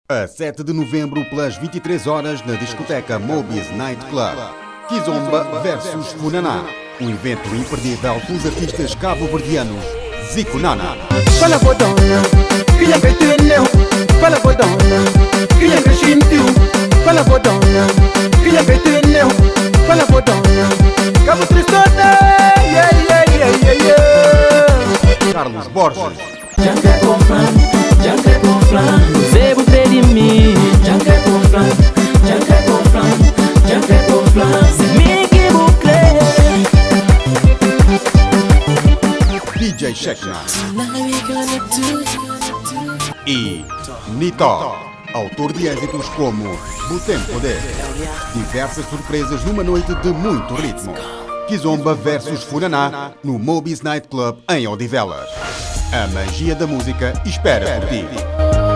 A 7 de novembro, pelas 23 horas, na discoteca Mobi's Night Club. Kizomba versus Funaná. Um evento imperdível com os artistas cabo-verdianos Zico Nana. Fala bodona, queria que teneu. Fala bodona, queria que sentiu. Fala bodona, queria que teneu. Fala bodona, Cabo Tristona. Yeah, yeah, yeah, yeah, yeah. Carlos Borges. Janque com flan, você você de mim. Janque com flan, Mickey Buclé. DJ Shekna. E Nito, autor de êxitos como Butem Poder. Diversas surpresas numa noite de muito ritmo. Kizomba versus Funaná no Mobi's Night Club em Odivelas. A magia da música espera por ti.